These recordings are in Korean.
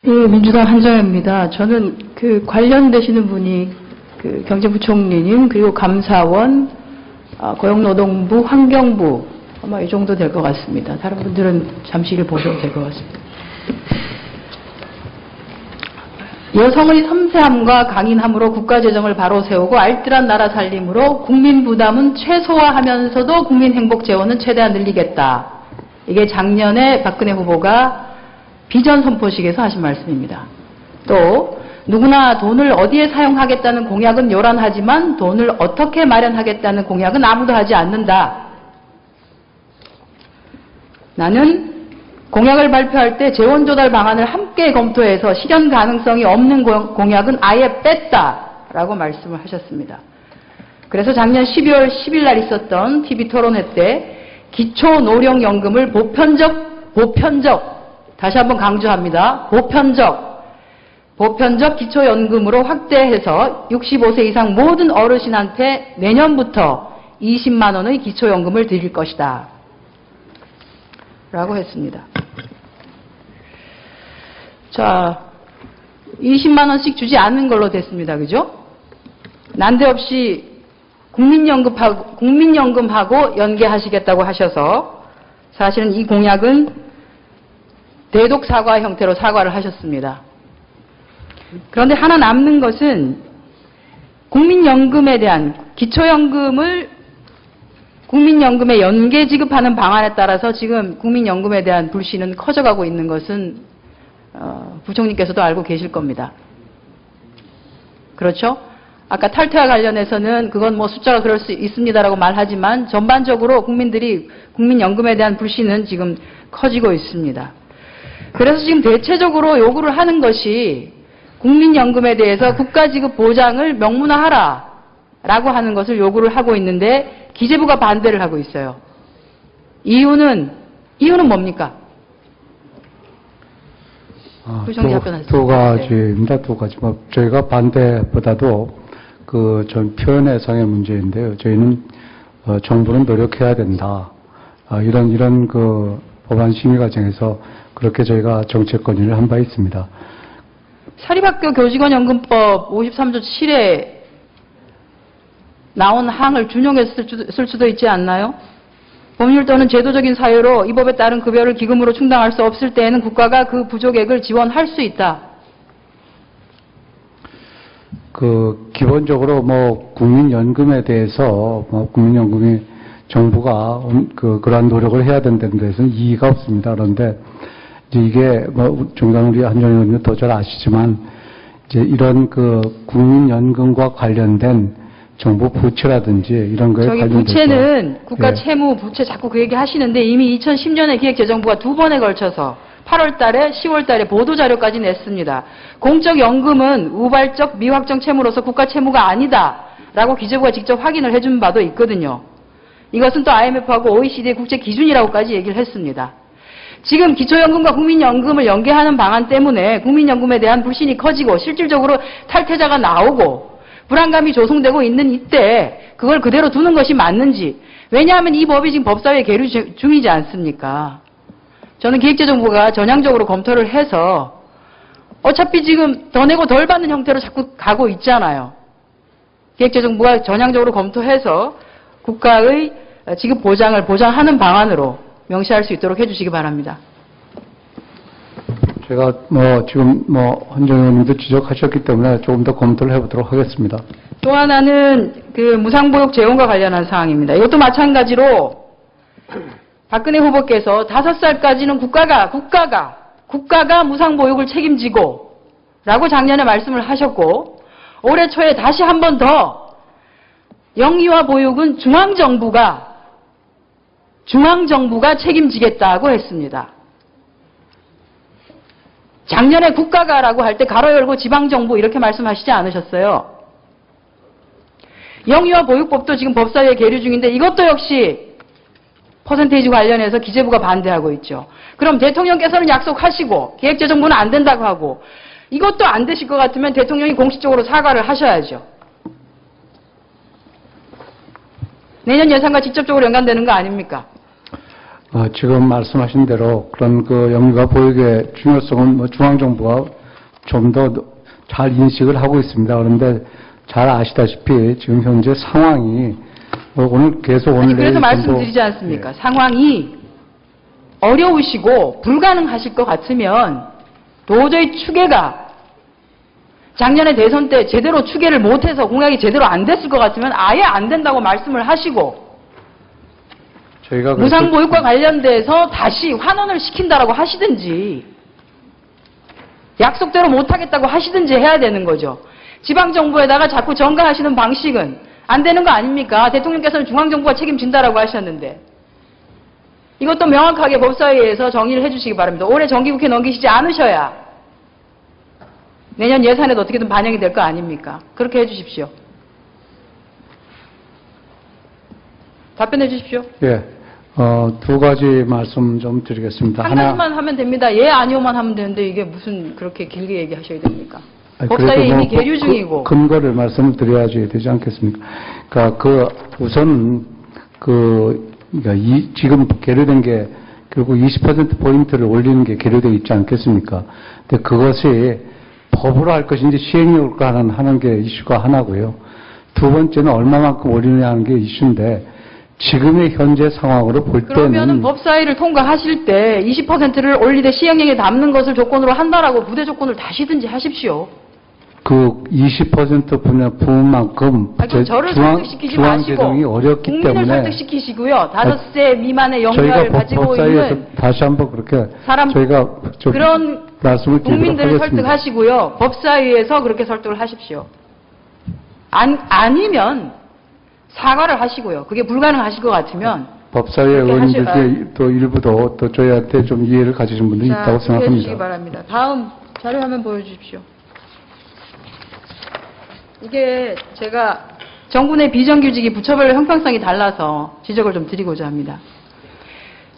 예, 민주당 한정혜입니다. 저는 관련되시는 분이 경제부총리님, 그리고 감사원, 고용노동부, 환경부, 아마 이 정도 될 것 같습니다. 다른 분들은 잠시 일 보셔도 될 것 같습니다. 여성의 섬세함과 강인함으로 국가재정을 바로 세우고 알뜰한 나라 살림으로 국민 부담은 최소화하면서도 국민 행복 재원은 최대한 늘리겠다. 이게 작년에 박근혜 후보가 비전 선포식에서 하신 말씀입니다. 또 누구나 돈을 어디에 사용하겠다는 공약은 요란하지만 돈을 어떻게 마련하겠다는 공약은 아무도 하지 않는다. 나는 공약을 발표할 때 재원 조달 방안을 함께 검토해서 실현 가능성이 없는 공약은 아예 뺐다라고 말씀을 하셨습니다. 그래서 작년 12월 10일 날 있었던 TV 토론회 때 기초노령연금을 보편적 다시 한번 강조합니다. 보편적 기초연금으로 확대해서 65세 이상 모든 어르신한테 내년부터 20만 원의 기초연금을 드릴 것이다. 라고 했습니다. 자, 20만 원씩 주지 않는 걸로 됐습니다. 그죠? 난데없이 국민연금하고 연계하시겠다고 하셔서 사실은 이 공약은 대독 사과 형태로 사과를 하셨습니다. 그런데 하나 남는 것은 국민연금에 대한 기초연금을 국민연금에 연계 지급하는 방안에 따라서 지금 국민연금에 대한 불신은 커져가고 있는 것은 부총리께서도 알고 계실 겁니다. 그렇죠? 아까 탈퇴와 관련해서는 그건 뭐 숫자가 그럴 수 있습니다라고 말하지만 전반적으로 국민들이 국민연금에 대한 불신은 지금 커지고 있습니다. 그래서 지금 대체적으로 요구를 하는 것이 국민연금에 대해서 국가지급 보장을 명문화하라 라고 하는 것을 요구를 하고 있는데 기재부가 반대를 하고 있어요. 이유는 뭡니까? 두 가지입니다. 두 가지. 저희가 반대보다도 전 표현의 상의 문제인데요. 저희는 정부는 노력해야 된다. 이런 법안 심의 과정에서 그렇게 저희가 정책 건의를 한 바 있습니다. 사립학교 교직원연금법 53조 7에 나온 항을 준용해서 쓸 수도 있지 않나요? 법률 또는 제도적인 사유로 이 법에 따른 급여를 기금으로 충당할 수 없을 때에는 국가가 그 부족액을 지원할 수 있다. 기본적으로 국민연금에 대해서 국민연금이 정부가 그러한 노력을 해야 된다는 데서는 이의가 없습니다. 그런데 이제 이게 정당 우리 한정희 의원님 더 잘 아시지만 이제 이런 국민연금과 관련된 정부 부채라든지 이런 거에 관련돼서 부채는 국가 채무 부채 자꾸 그 얘기 하시는데 이미 2010년에 기획재정부가 두 번에 걸쳐서 8월 달에 10월 달에 보도자료까지 냈습니다. 공적연금은 우발적 미확정 채무로서 국가 채무가 아니다라고 기재부가 직접 확인을 해준 바도 있거든요. 이것은 또 IMF하고 OECD의 국제 기준이라고까지 얘기를 했습니다. 지금 기초연금과 국민연금을 연계하는 방안 때문에 국민연금에 대한 불신이 커지고 실질적으로 탈퇴자가 나오고 불안감이 조성되고 있는 이때 그걸 그대로 두는 것이 맞는지. 왜냐하면 이 법이 지금 법사위에 계류 중이지 않습니까? 저는 기획재정부가 전향적으로 검토를 해서 어차피 지금 더 내고 덜 받는 형태로 자꾸 가고 있잖아요. 기획재정부가 전향적으로 검토해서 국가의 지급 보장을 보장하는 방안으로 명시할 수 있도록 해주시기 바랍니다. 제가 지금 한정희 의원님도 지적하셨기 때문에 조금 더 검토를 해보도록 하겠습니다. 또 하나는 무상보육 재원과 관련한 사항입니다. 이것도 마찬가지로 박근혜 후보께서 5살까지는 국가가 무상보육을 책임지고 라고 작년에 말씀을 하셨고 올해 초에 다시 한 번 더 영유아 보육은 중앙정부가 책임지겠다고 했습니다. 작년에 국가가라고 할 때 가로 열고 지방정부 이렇게 말씀하시지 않으셨어요. 영유아 보육법도 지금 법사위에 계류 중인데 이것도 역시 퍼센테이지 관련해서 기재부가 반대하고 있죠. 그럼 대통령께서는 약속하시고 기획재정부는 안 된다고 하고 이것도 안 되실 것 같으면 대통령이 공식적으로 사과를 하셔야죠. 내년 예산과 직접적으로 연관되는 거 아닙니까? 지금 말씀하신 대로 그런 그 영유아 보육의 중요성은 뭐 중앙정부가 좀 더 잘 인식을 하고 있습니다. 그런데 잘 아시다시피 지금 현재 상황이 오늘 계속 오늘 아니, 그래서 내일 말씀드리지 않습니까? 상황이 어려우시고 불가능하실 것 같으면 도저히 추계가 작년에 대선 때 제대로 추계를 못해서 공약이 제대로 안 됐을 것 같으면 아예 안 된다고 말씀을 하시고 저희가 무상보육과 관련돼서 다시 환원을 시킨다라고 하시든지 약속대로 못하겠다고 하시든지 해야 되는 거죠. 지방정부에다가 자꾸 전가하시는 방식은 안 되는 거 아닙니까? 대통령께서는 중앙정부가 책임진다라고 하셨는데 이것도 명확하게 법사위에서 정의를 해주시기 바랍니다. 올해 정기국회 넘기시지 않으셔야 내년 예산에도 어떻게든 반영이 될 거 아닙니까? 그렇게 해주십시오. 답변해 주십시오. 예, 두 가지 말씀 좀 드리겠습니다. 한 가지만 하면 됩니다. 예, 아니오만 하면 되는데 이게 무슨 그렇게 길게 얘기하셔야 됩니까? 아니, 법사위에 그래도 이미 계류 중이고. 근거를 말씀을 드려야지 되지 않겠습니까? 그러니까 우선 그러니까 지금 계류된 게 결국 20% 포인트를 올리는 게 계류되어 있지 않겠습니까? 근데 그것이 법으로 할 것인지 시행령으로 하는 게 이슈가 하나고요. 두 번째는 얼마만큼 올리느냐 하는 게 이슈인데 지금의 현재 상황으로 볼 때는 그러면은 법사위를 통과하실 때 20%를 올리되 시행령에 담는 것을 조건으로 한다라고 부대 조건을 다시든지 하십시오. 그 20% 부분만큼 그럼 저를 설득시키지 마시고 중앙재정이 어렵기 국민을 때문에 설득시키시고요. 5세 미만의 영유아를 가지고 법사위에서 있는 다시 한번 그렇게 사람 저희가 좀 그런 말씀을 드리도록 국민들을 하겠습니다. 설득하시고요. 법사위에서 그렇게 설득을 하십시오. 아니면 사과를 하시고요. 그게 불가능하실 것 같으면 법사위 의원님들 또 일부도 또 저희한테 좀 이해를 가지신 분들이 있다고 그렇게 해주시기 생각합니다. 바랍니다. 다음 자료 화면 보여주십시오. 이게 제가 정부 내 비정규직이 부처별로 형평성이 달라서 지적을 좀 드리고자 합니다.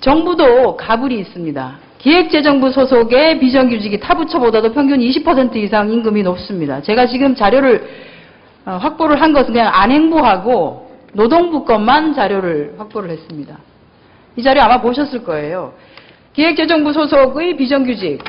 정부도 가불이 있습니다. 기획재정부 소속의 비정규직이 타 부처보다도 평균 20% 이상 임금이 높습니다. 제가 지금 자료를 확보를 한 것은 그냥 안행부하고 노동부 것만 자료를 확보를 했습니다. 이 자료 아마 보셨을 거예요. 기획재정부 소속의 비정규직,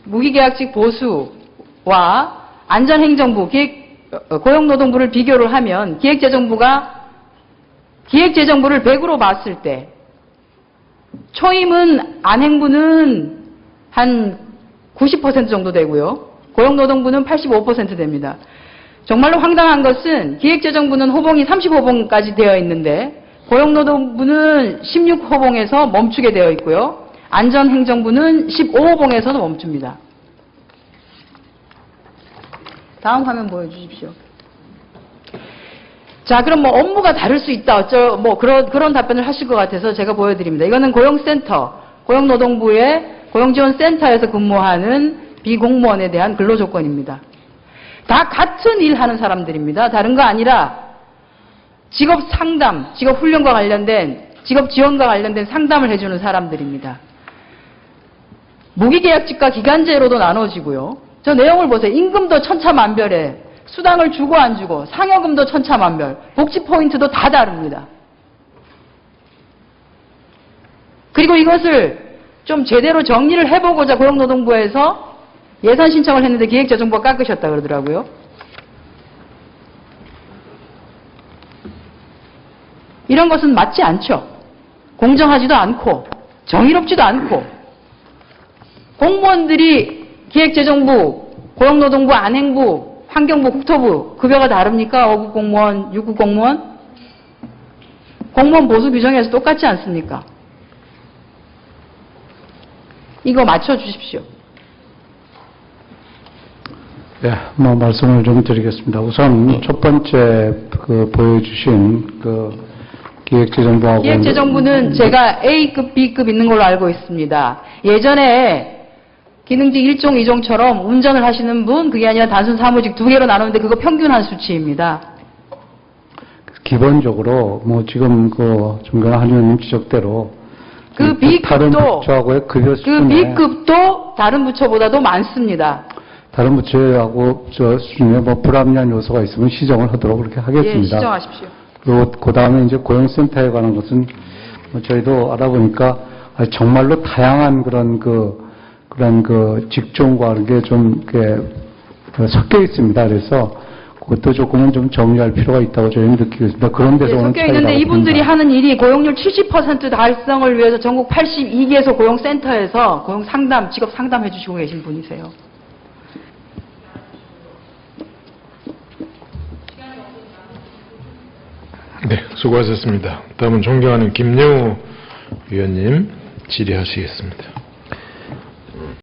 무기계약직 보수와 안전행정부, 고용노동부를 비교를 하면 기획재정부를 100으로 봤을 때 초임은 안행부는 한 90% 정도 되고요. 고용노동부는 85% 됩니다. 정말로 황당한 것은 기획재정부는 호봉이 30호봉까지 되어 있는데 고용노동부는 16호봉에서 멈추게 되어 있고요. 안전행정부는 15호봉에서 멈춥니다. 다음 화면 보여주십시오. 자, 그럼 뭐 업무가 다를 수 있다. 그런 답변을 하실 것 같아서 제가 보여드립니다. 이거는 고용센터, 고용노동부의 고용지원센터에서 근무하는 비공무원에 대한 근로조건입니다. 다 같은 일 하는 사람들입니다. 다른 거 아니라 직업 상담, 직업 훈련과 관련된, 직업 지원과 관련된 상담을 해주는 사람들입니다. 무기계약직과 기간제로도 나눠지고요. 저 내용을 보세요. 임금도 천차만별에 수당을 주고 안 주고 상여금도 천차만별, 복지 포인트도 다 다릅니다. 그리고 이것을 좀 제대로 정리를 해보고자 고용노동부에서 예산 신청을 했는데 기획재정부가 깎으셨다 그러더라고요. 이런 것은 맞지 않죠. 공정하지도 않고 정의롭지도 않고 공무원들이 기획재정부, 고용노동부, 안행부, 환경부, 국토부 급여가 다릅니까? 5급 공무원, 6급 공무원? 공무원 보수 규정에서 똑같지 않습니까? 이거 맞춰주십시오. 네, 말씀을 좀 드리겠습니다. 우선 첫 번째 보여주신 기획재정부하고 기획재정부는 제가 A급, B급 있는 걸로 알고 있습니다. 예전에 기능직 1종, 2종처럼 운전을 하시는 분, 그게 아니라 단순 사무직 두 개로 나누는데 그거 평균한 수치입니다. 기본적으로 지금 정경환 한 의원님 지적대로 그 다른 B급도 부처하고의 급여 수준에 B급도 다른 부처보다도 많습니다. 다른 부처하고 수준에 불합리한 요소가 있으면 시정을 하도록 그렇게 하겠습니다. 예, 시정하십시오. 그리고 그 다음에 이제 고용센터에 관한 것은 저희도 알아보니까 정말로 다양한 그런 직종과 그런 게 좀 섞여 있습니다. 그래서 그것도 조금은 좀 정리할 필요가 있다고 저희는 느끼고 있습니다. 그런 데서 오는 섞여 있는데 이분들이 하는 일이 고용률 70% 달성을 위해서 전국 82개소 고용센터에서 고용 상담, 직업 상담해 주시고 계신 분이세요. 네, 수고하셨습니다. 다음은 존경하는 김영우 위원님 질의하시겠습니다.